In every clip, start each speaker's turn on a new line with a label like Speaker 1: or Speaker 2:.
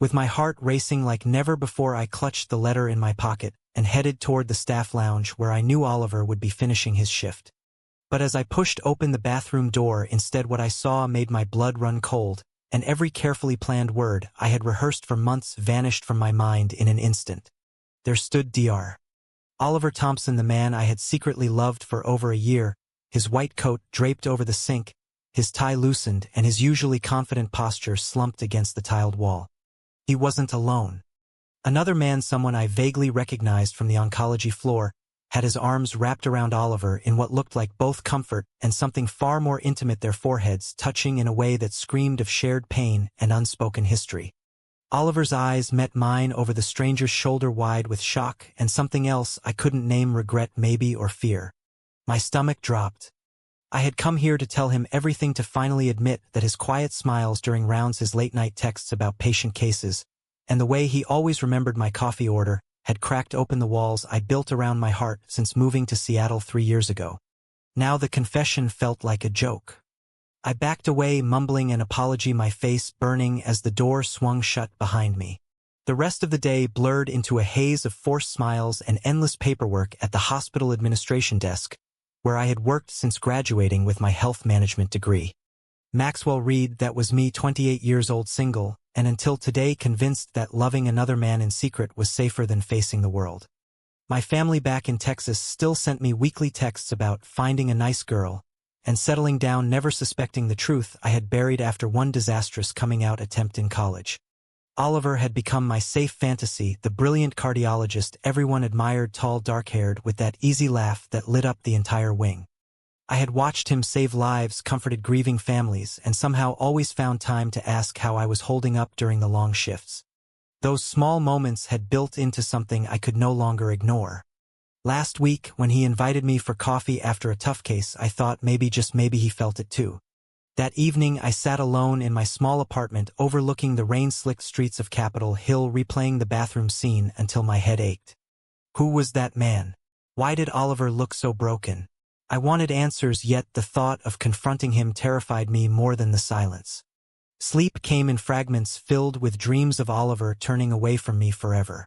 Speaker 1: With my heart racing like never before, I clutched the letter in my pocket and headed toward the staff lounge where I knew Oliver would be finishing his shift. But as I pushed open the bathroom door, instead what I saw made my blood run cold, and every carefully planned word I had rehearsed for months vanished from my mind in an instant. There stood Dr. Oliver Thompson, the man I had secretly loved for over a year, his white coat draped over the sink, his tie loosened, and his usually confident posture slumped against the tiled wall. He wasn't alone. Another man, someone I vaguely recognized from the oncology floor, had his arms wrapped around Oliver in what looked like both comfort and something far more intimate, their foreheads touching in a way that screamed of shared pain and unspoken history. Oliver's eyes met mine over the stranger's shoulder, wide with shock and something else I couldn't name, regret maybe, or fear. My stomach dropped. I had come here to tell him everything, to finally admit that his quiet smiles during rounds, his late-night texts about patient cases, and the way he always remembered my coffee order had cracked open the walls I built around my heart since moving to Seattle 3 years ago. Now the confession felt like a joke. I backed away, mumbling an apology, my face burning as the door swung shut behind me. The rest of the day blurred into a haze of forced smiles and endless paperwork at the hospital administration desk, where I had worked since graduating with my health management degree. Maxwell Reed, that was me, 28 years old, single, and until today convinced that loving another man in secret was safer than facing the world. My family back in Texas still sent me weekly texts about finding a nice girl and settling down, never suspecting the truth I had buried after one disastrous coming out attempt in college. Oliver had become my safe fantasy, the brilliant cardiologist everyone admired, tall, dark-haired, with that easy laugh that lit up the entire wing. I had watched him save lives, comforted grieving families, and somehow always found time to ask how I was holding up during the long shifts. Those small moments had built into something I could no longer ignore. Last week, when he invited me for coffee after a tough case, I thought maybe, just maybe, he felt it too. That evening, I sat alone in my small apartment overlooking the rain-slicked streets of Capitol Hill, replaying the bathroom scene until my head ached. Who was that man? Why did Oliver look so broken? I wanted answers, yet the thought of confronting him terrified me more than the silence. Sleep came in fragments, filled with dreams of Oliver turning away from me forever.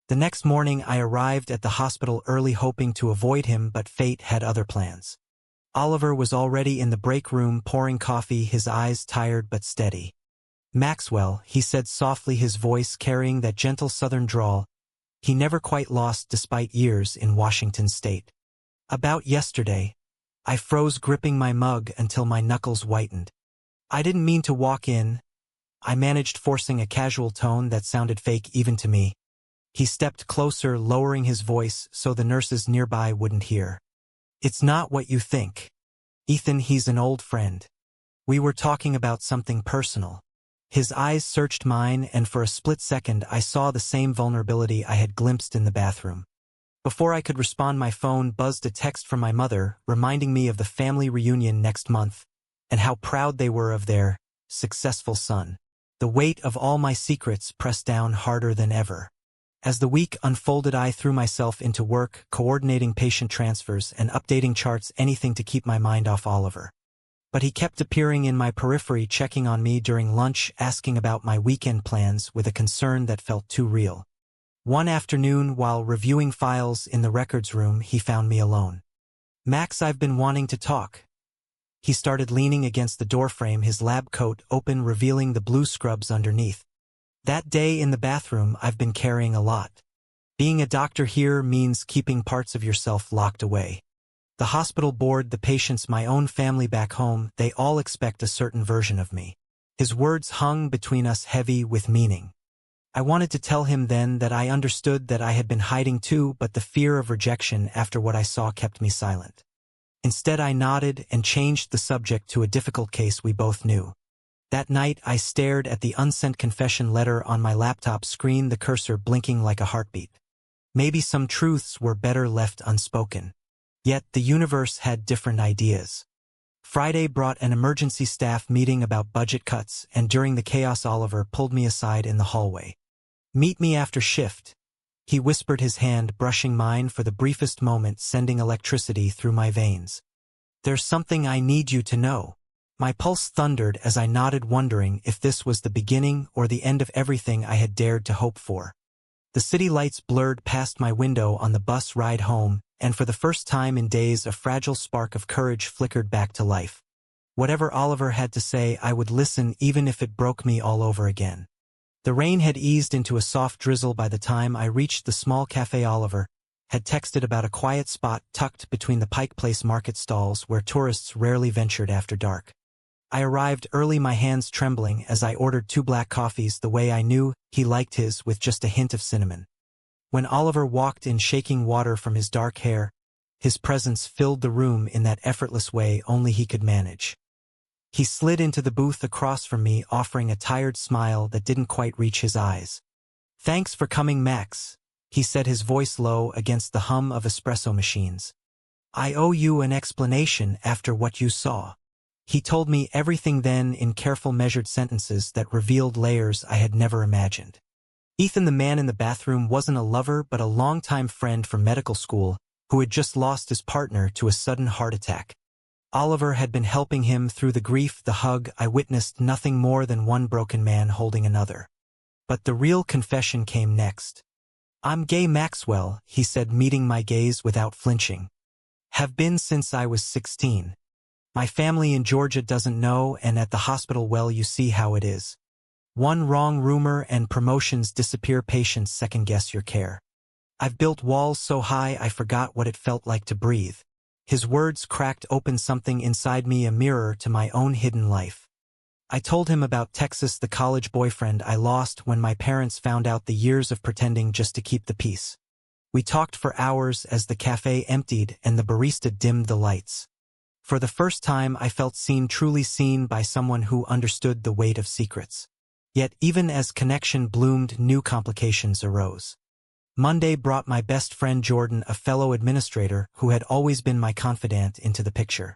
Speaker 1: The next morning, I arrived at the hospital early, hoping to avoid him, but fate had other plans. Oliver was already in the break room pouring coffee, his eyes tired but steady. "Maxwell," he said softly, his voice carrying that gentle southern drawl he never quite lost despite years in Washington state. "About yesterday." I froze, gripping my mug until my knuckles whitened. "I didn't mean to walk in," I managed, forcing a casual tone that sounded fake even to me. He stepped closer, lowering his voice so the nurses nearby wouldn't hear. "It's not what you think. Ethan, he's an old friend. We were talking about something personal." His eyes searched mine, and for a split second I saw the same vulnerability I had glimpsed in the bathroom. Before I could respond, my phone buzzed, a text from my mother reminding me of the family reunion next month and how proud they were of their successful son. The weight of all my secrets pressed down harder than ever. As the week unfolded, I threw myself into work, coordinating patient transfers and updating charts, anything to keep my mind off Oliver. But he kept appearing in my periphery, checking on me during lunch, asking about my weekend plans with a concern that felt too real. One afternoon, while reviewing files in the records room, he found me alone. "Max, I've been wanting to talk." He started, leaning against the doorframe, his lab coat open, revealing the blue scrubs underneath. "That day in the bathroom, I've been carrying a lot. Being a doctor here means keeping parts of yourself locked away. The hospital board, the patients, my own family back home, they all expect a certain version of me." His words hung between us, heavy with meaning. I wanted to tell him then that I understood that I had been hiding too, but the fear of rejection after what I saw kept me silent. Instead, I nodded and changed the subject to a difficult case we both knew. That night, I stared at the unsent confession letter on my laptop screen, the cursor blinking like a heartbeat. Maybe some truths were better left unspoken. Yet the universe had different ideas. Friday brought an emergency staff meeting about budget cuts, and during the chaos, Oliver pulled me aside in the hallway. "Meet me after shift," he whispered, his hand brushing mine for the briefest moment, sending electricity through my veins. "There's something I need you to know." My pulse thundered as I nodded, wondering if this was the beginning or the end of everything I had dared to hope for. The city lights blurred past my window on the bus ride home, and for the first time in days a fragile spark of courage flickered back to life. Whatever Oliver had to say, I would listen even if it broke me all over again. The rain had eased into a soft drizzle by the time I reached the small cafe. Oliver had texted about a quiet spot tucked between the Pike Place market stalls where tourists rarely ventured after dark. I arrived early, my hands trembling as I ordered 2 black coffees the way I knew he liked his, with just a hint of cinnamon. When Oliver walked in, shaking water from his dark hair, his presence filled the room in that effortless way only he could manage. He slid into the booth across from me, offering a tired smile that didn't quite reach his eyes. "Thanks for coming, Max," he said, his voice low against the hum of espresso machines. "I owe you an explanation after what you saw." He told me everything then in careful, measured sentences that revealed layers I had never imagined. Ethan, the man in the bathroom, wasn't a lover but a longtime friend from medical school who had just lost his partner to a sudden heart attack. Oliver had been helping him through the grief, the hug. I witnessed nothing more than one broken man holding another. But the real confession came next. "I'm gay, Maxwell," he said, meeting my gaze without flinching. "Have been since I was 16. My family in Georgia doesn't know, and at the hospital, well, you see how it is. One wrong rumor and promotions disappear, patients second-guess your care. I've built walls so high I forgot what it felt like to breathe." His words cracked open something inside me, a mirror to my own hidden life. I told him about Texas, the college boyfriend I lost when my parents found out, the years of pretending just to keep the peace. We talked for hours as the cafe emptied and the barista dimmed the lights. For the first time I felt seen, truly seen by someone who understood the weight of secrets. Yet even as connection bloomed, new complications arose. Monday brought my best friend Jordan, a fellow administrator who had always been my confidant, into the picture.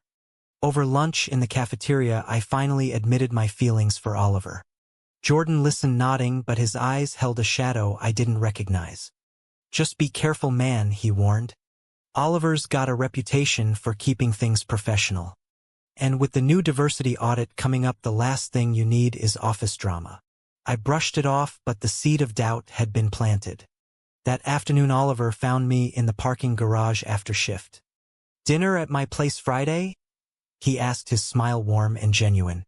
Speaker 1: Over lunch in the cafeteria, I finally admitted my feelings for Oliver. Jordan listened, nodding, but his eyes held a shadow I didn't recognize. "Just be careful, man," he warned. "Oliver's got a reputation for keeping things professional. And with the new diversity audit coming up, the last thing you need is office drama." I brushed it off, but the seed of doubt had been planted. That afternoon Oliver found me in the parking garage after shift. "Dinner at my place Friday?" he asked, his smile warm and genuine.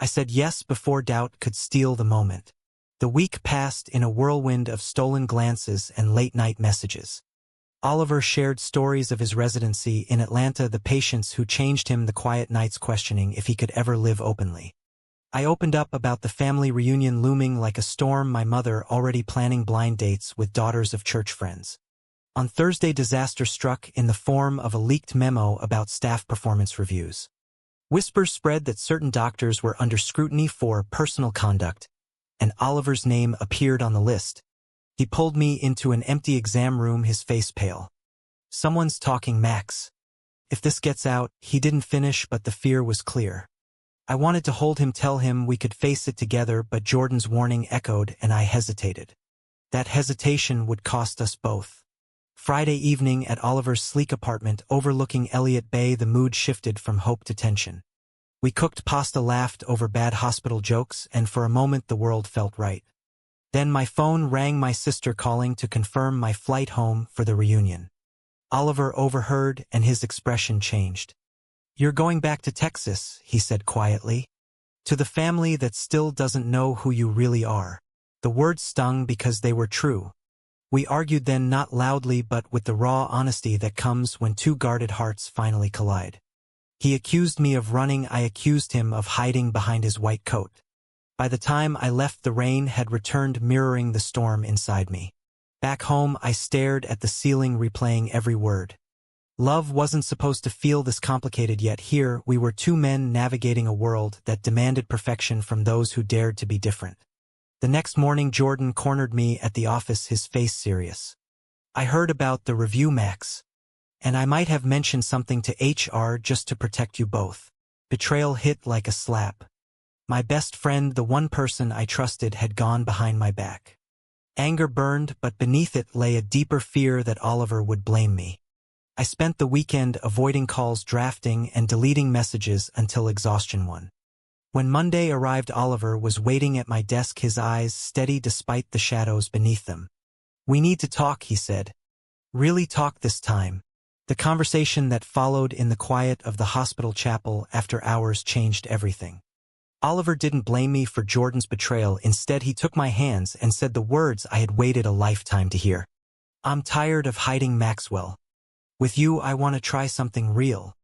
Speaker 1: I said yes before doubt could steal the moment. The week passed in a whirlwind of stolen glances and late-night messages. Oliver shared stories of his residency in Atlanta, the patients who changed him, the quiet nights questioning if he could ever live openly. I opened up about the family reunion looming like a storm, my mother already planning blind dates with daughters of church friends. On Thursday, disaster struck in the form of a leaked memo about staff performance reviews. Whispers spread that certain doctors were under scrutiny for personal conduct, and Oliver's name appeared on the list. He pulled me into an empty exam room, his face pale. "Someone's talking, Max. If this gets out," he didn't finish, but the fear was clear. I wanted to hold him, tell him we could face it together, but Jordan's warning echoed and I hesitated. That hesitation would cost us both. Friday evening at Oliver's sleek apartment overlooking Elliott Bay, the mood shifted from hope to tension. We cooked pasta, laughed over bad hospital jokes, and for a moment the world felt right. Then my phone rang, my sister calling to confirm my flight home for the reunion. Oliver overheard and his expression changed. "You're going back to Texas," he said quietly. "To the family that still doesn't know who you really are." The words stung because they were true. We argued then, not loudly but with the raw honesty that comes when two guarded hearts finally collide. He accused me of running, I accused him of hiding behind his white coat. By the time I left, the rain had returned, mirroring the storm inside me. Back home, I stared at the ceiling, replaying every word. Love wasn't supposed to feel this complicated, yet here we were, two men navigating a world that demanded perfection from those who dared to be different. The next morning, Jordan cornered me at the office, his face serious. "I heard about the review, Max. And I might have mentioned something to HR just to protect you both." Betrayal hit like a slap. My best friend, the one person I trusted, had gone behind my back. Anger burned, but beneath it lay a deeper fear that Oliver would blame me. I spent the weekend avoiding calls, drafting, and deleting messages until exhaustion won. When Monday arrived, Oliver was waiting at my desk, his eyes steady despite the shadows beneath them. "We need to talk," he said. "Really talk this time." The conversation that followed in the quiet of the hospital chapel after hours changed everything. Oliver didn't blame me for Jordan's betrayal. Instead, he took my hands and said the words I had waited a lifetime to hear. "I'm tired of hiding, Maxwell. With you, I want to try something real."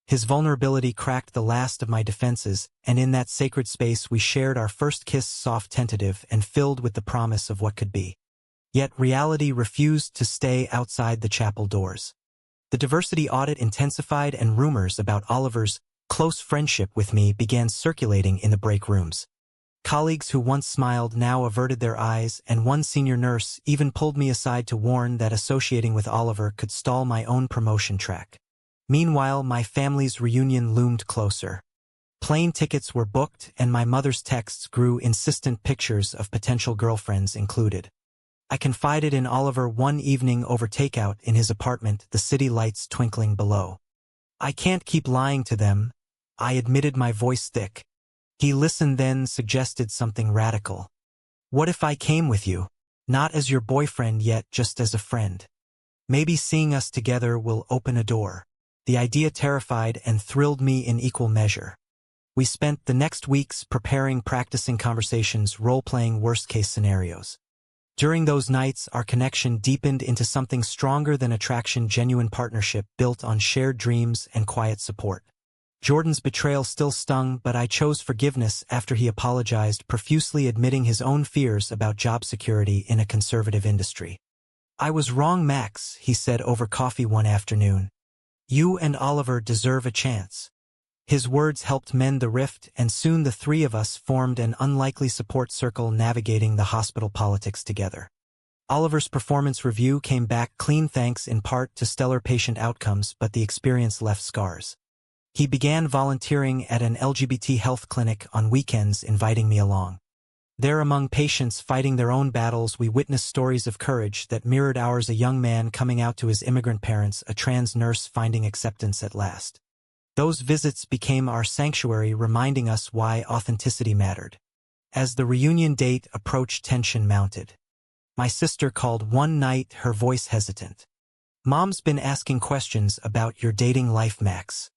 Speaker 1: His vulnerability cracked the last of my defenses, and in that sacred space we shared our first kiss, soft, tentative, and filled with the promise of what could be. Yet reality refused to stay outside the chapel doors. The diversity audit intensified, and rumors about Oliver's close friendship with me began circulating in the break rooms. Colleagues who once smiled now averted their eyes, and one senior nurse even pulled me aside to warn that associating with Oliver could stall my own promotion track. Meanwhile, my family's reunion loomed closer. Plane tickets were booked, and my mother's texts grew, insistent pictures of potential girlfriends included. I confided in Oliver one evening over takeout in his apartment, the city lights twinkling below. "I can't keep lying to them," I admitted, my voice thick. He listened, then suggested something radical. "What if I came with you? Not as your boyfriend yet, just as a friend. Maybe seeing us together will open a door." The idea terrified and thrilled me in equal measure. We spent the next weeks preparing, practicing conversations, role-playing worst-case scenarios. During those nights, our connection deepened into something stronger than attraction, genuine partnership built on shared dreams and quiet support. Jordan's betrayal still stung, but I chose forgiveness after he apologized profusely, admitting his own fears about job security in a conservative industry. "I was wrong, Max," he said over coffee one afternoon. "You and Oliver deserve a chance." His words helped mend the rift, and soon the three of us formed an unlikely support circle, navigating the hospital politics together. Oliver's performance review came back clean thanks in part to stellar patient outcomes, but the experience left scars. He began volunteering at an LGBT health clinic on weekends, inviting me along. There, among patients fighting their own battles, we witnessed stories of courage that mirrored ours: a young man coming out to his immigrant parents, a trans nurse finding acceptance at last. Those visits became our sanctuary, reminding us why authenticity mattered. As the reunion date approached, tension mounted. My sister called one night, her voice hesitant. "Mom's been asking questions about your dating life, Max.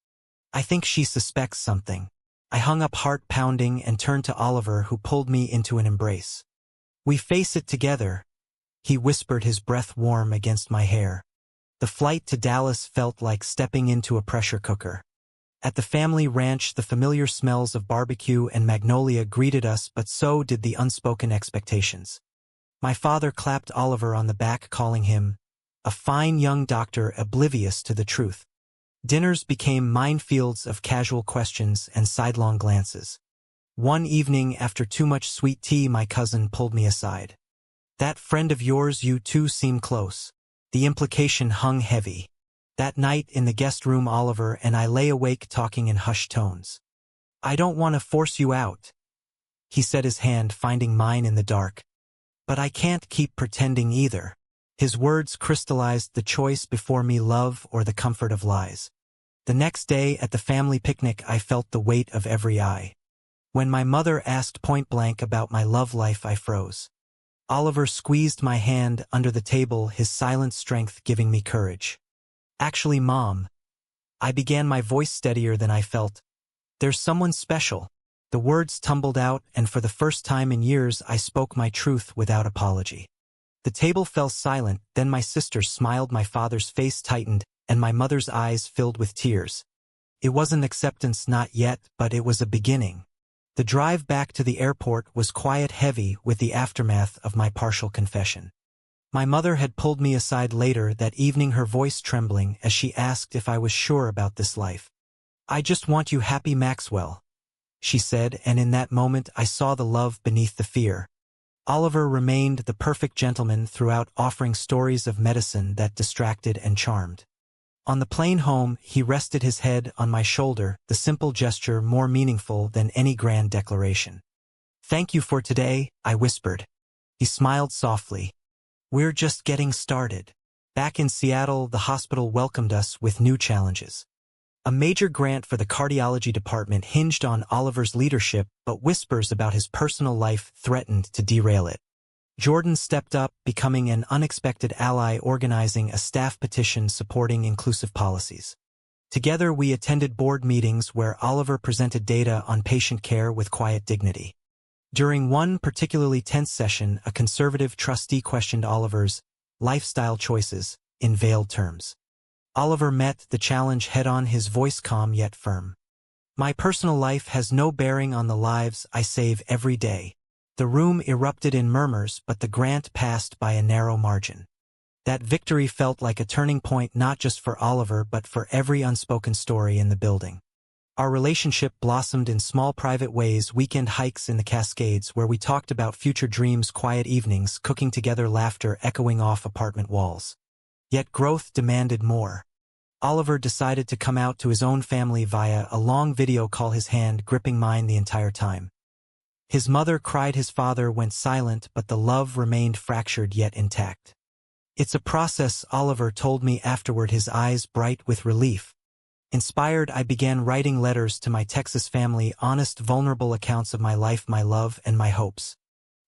Speaker 1: I think she suspects something." I hung up, heart pounding, and turned to Oliver, who pulled me into an embrace. "We face it together," he whispered, his breath warm against my hair. The flight to Dallas felt like stepping into a pressure cooker. At the family ranch, the familiar smells of barbecue and magnolia greeted us, but so did the unspoken expectations. My father clapped Oliver on the back, calling him a fine young doctor, oblivious to the truth. Dinners became minefields of casual questions and sidelong glances. One evening, after too much sweet tea, my cousin pulled me aside. "That friend of yours, you two seem close." The implication hung heavy. That night in the guest room, Oliver and I lay awake talking in hushed tones. "I don't want to force you out," he said, his hand finding mine in the dark. "But I can't keep pretending either." His words crystallized the choice before me: love or the comfort of lies. The next day at the family picnic, I felt the weight of every eye. When my mother asked point-blank about my love life, I froze. Oliver squeezed my hand under the table, his silent strength giving me courage. "Actually, Mom," I began, my voice steadier than I felt, "there's someone special." The words tumbled out, and for the first time in years I spoke my truth without apology. The table fell silent, then my sister smiled, my father's face tightened, and my mother's eyes filled with tears. It wasn't acceptance, not yet, but it was a beginning. The drive back to the airport was quiet, heavy with the aftermath of my partial confession. My mother had pulled me aside later that evening, her voice trembling as she asked if I was sure about this life. "I just want you happy, Maxwell," she said, and in that moment I saw the love beneath the fear. Oliver remained the perfect gentleman throughout, offering stories of medicine that distracted and charmed. On the plane home, he rested his head on my shoulder, the simple gesture more meaningful than any grand declaration. "Thank you for today," I whispered. He smiled softly. "We're just getting started." Back in Seattle, the hospital welcomed us with new challenges. A major grant for the cardiology department hinged on Oliver's leadership, but whispers about his personal life threatened to derail it. Jordan stepped up, becoming an unexpected ally, organizing a staff petition supporting inclusive policies. Together, we attended board meetings where Oliver presented data on patient care with quiet dignity. During one particularly tense session, a conservative trustee questioned Oliver's lifestyle choices in veiled terms. Oliver met the challenge head-on, his voice calm yet firm. "My personal life has no bearing on the lives I save every day." The room erupted in murmurs, but the grant passed by a narrow margin. That victory felt like a turning point not just for Oliver but for every unspoken story in the building. Our relationship blossomed in small private ways: weekend hikes in the Cascades where we talked about future dreams, quiet evenings cooking together, laughter echoing off apartment walls. Yet growth demanded more. Oliver decided to come out to his own family via a long video call, his hand gripping mine the entire time. His mother cried, his father went silent, but the love remained fractured yet intact. "It's a process," Oliver told me afterward, his eyes bright with relief. Inspired, I began writing letters to my Texas family, honest, vulnerable accounts of my life, my love, and my hopes.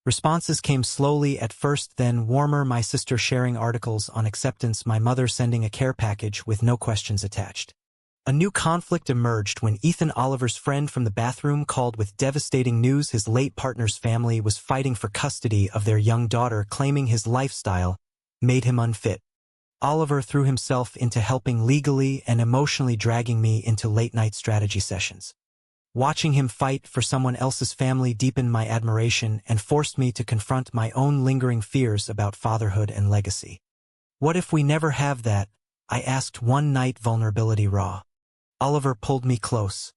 Speaker 1: Responses came slowly at first, then warmer, my sister sharing articles on acceptance, my mother sending a care package with no questions attached. A new conflict emerged when Ethan, Oliver's friend from the bathroom, called with devastating news. His late partner's family was fighting for custody of their young daughter, claiming his lifestyle made him unfit. Oliver threw himself into helping legally and emotionally, dragging me into late-night strategy sessions. Watching him fight for someone else's family deepened my admiration and forced me to confront my own lingering fears about fatherhood and legacy. "What if we never have that?" I asked one night, vulnerability raw. Oliver pulled me close.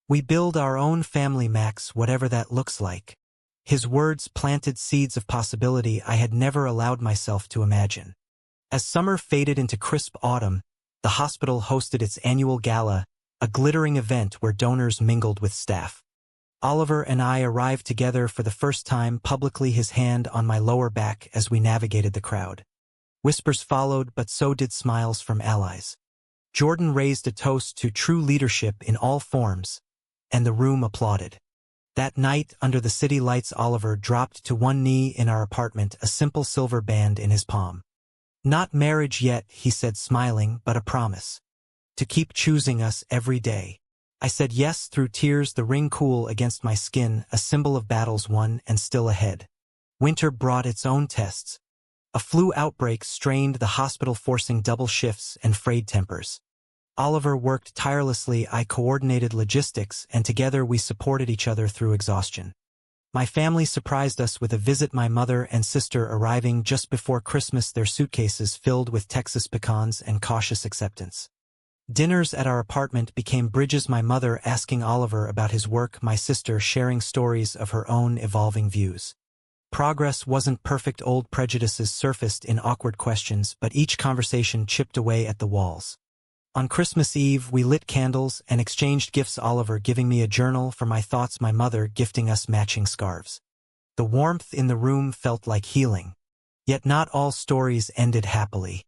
Speaker 1: "We build our own family, Max, whatever that looks like." His words planted seeds of possibility I had never allowed myself to imagine. As summer faded into crisp autumn, the hospital hosted its annual gala, a glittering event where donors mingled with staff. Oliver and I arrived together for the first time publicly, his hand on my lower back as we navigated the crowd. Whispers followed, but so did smiles from allies. Jordan raised a toast to true leadership in all forms, and the room applauded. That night, under the city lights, Oliver dropped to one knee in our apartment, a simple silver band in his palm. "Not marriage yet," he said, smiling, "but a promise. To keep choosing us every day." I said yes through tears, the ring cool against my skin, a symbol of battles won and still ahead. Winter brought its own tests. A flu outbreak strained the hospital, forcing double shifts and frayed tempers. Oliver worked tirelessly, I coordinated logistics, and together we supported each other through exhaustion. My family surprised us with a visit, my mother and sister arriving just before Christmas, their suitcases filled with Texas pecans and cautious acceptance. Dinners at our apartment became bridges, my mother asking Oliver about his work, my sister sharing stories of her own evolving views. Progress wasn't perfect, old prejudices surfaced in awkward questions, but each conversation chipped away at the walls. On Christmas Eve, we lit candles and exchanged gifts, Oliver giving me a journal for my thoughts, my mother gifting us matching scarves. The warmth in the room felt like healing. Yet not all stories ended happily.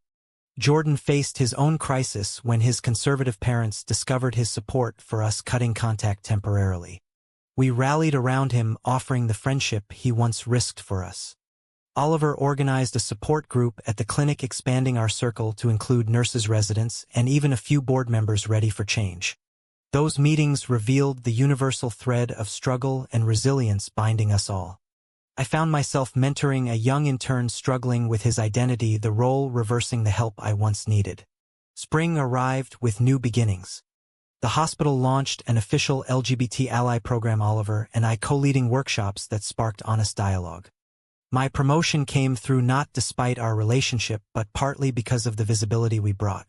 Speaker 1: Jordan faced his own crisis when his conservative parents discovered his support for us, cutting contact temporarily. We rallied around him, offering the friendship he once risked for us. Oliver organized a support group at the clinic, expanding our circle to include nurses, residents, and even a few board members ready for change. Those meetings revealed the universal thread of struggle and resilience binding us all. I found myself mentoring a young intern struggling with his identity, the role reversing the help I once needed. Spring arrived with new beginnings. The hospital launched an official LGBT ally program, Oliver and I co-leading workshops that sparked honest dialogue. My promotion came through not despite our relationship, but partly because of the visibility we brought.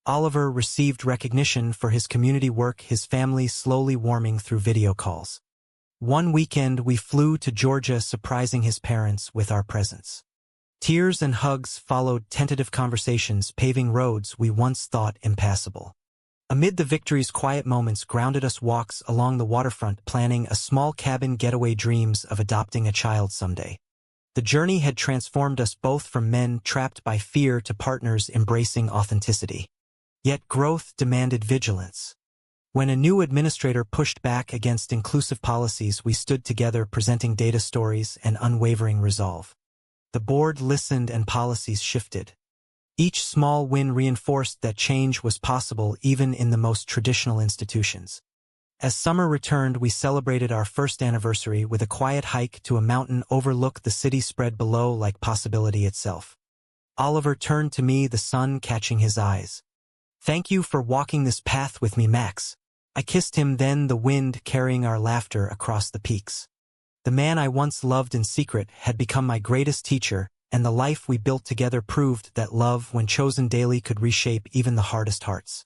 Speaker 1: Oliver received recognition for his community work, his family slowly warming through video calls. One weekend we flew to Georgia, surprising his parents with our presence. Tears and hugs followed, tentative conversations paving roads we once thought impassable. Amid the victory's quiet moments grounded us, walks along the waterfront, planning a small cabin getaway, dreams of adopting a child someday. The journey had transformed us both from men trapped by fear to partners embracing authenticity. Yet growth demanded vigilance. When a new administrator pushed back against inclusive policies, we stood together presenting data stories and unwavering resolve. The board listened and policies shifted. Each small win reinforced that change was possible even in the most traditional institutions. As summer returned, we celebrated our first anniversary with a quiet hike to a mountain overlook the city spread below like possibility itself. Oliver turned to me, the sun catching his eyes. "Thank you for walking this path with me, Max." I kissed him, then the wind carrying our laughter across the peaks. The man I once loved in secret had become my greatest teacher, and the life we built together proved that love, when chosen daily, could reshape even the hardest hearts.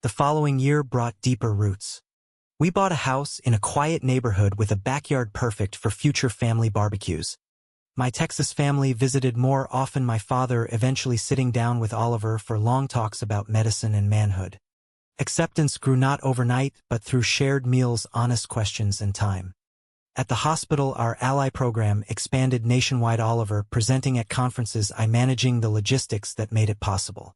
Speaker 1: The following year brought deeper roots. We bought a house in a quiet neighborhood with a backyard perfect for future family barbecues. My Texas family visited more often, my father eventually sitting down with Oliver for long talks about medicine and manhood. Acceptance grew not overnight, but through shared meals, honest questions, and time. At the hospital, our ally program expanded nationwide, Oliver presenting at conferences, I managing the logistics that made it possible.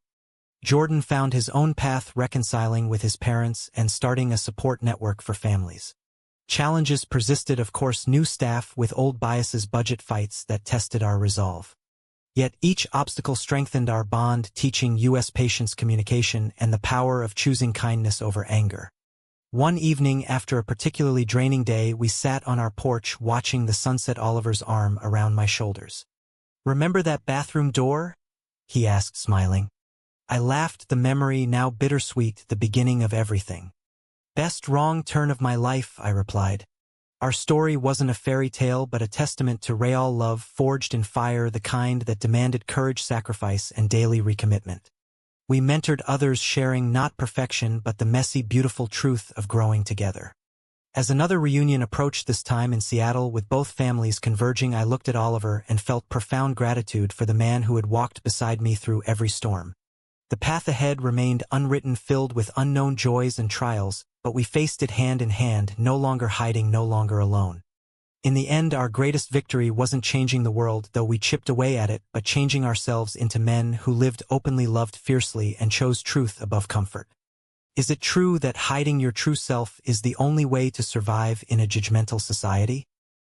Speaker 1: Jordan found his own path, reconciling with his parents and starting a support network for families. Challenges persisted, of course, new staff with old biases, budget fights that tested our resolve. Yet each obstacle strengthened our bond, teaching U.S. patients communication and the power of choosing kindness over anger. One evening, after a particularly draining day, we sat on our porch watching the sunset, Oliver's arm around my shoulders. "Remember that bathroom door?" he asked, smiling. I laughed, the memory now bittersweet, the beginning of everything. "Best wrong turn of my life," I replied. Our story wasn't a fairy tale, but a testament to real love forged in fire, the kind that demanded courage, sacrifice, and daily recommitment. We mentored others, sharing not perfection, but the messy, beautiful truth of growing together. As another reunion approached, this time in Seattle, with both families converging, I looked at Oliver and felt profound gratitude for the man who had walked beside me through every storm. The path ahead remained unwritten, filled with unknown joys and trials, but we faced it hand in hand, no longer hiding, no longer alone. In the end, our greatest victory wasn't changing the world, though we chipped away at it, but changing ourselves into men who lived openly, loved fiercely, and chose truth above comfort. Is it true that hiding your true self is the only way to survive in a judgmental society?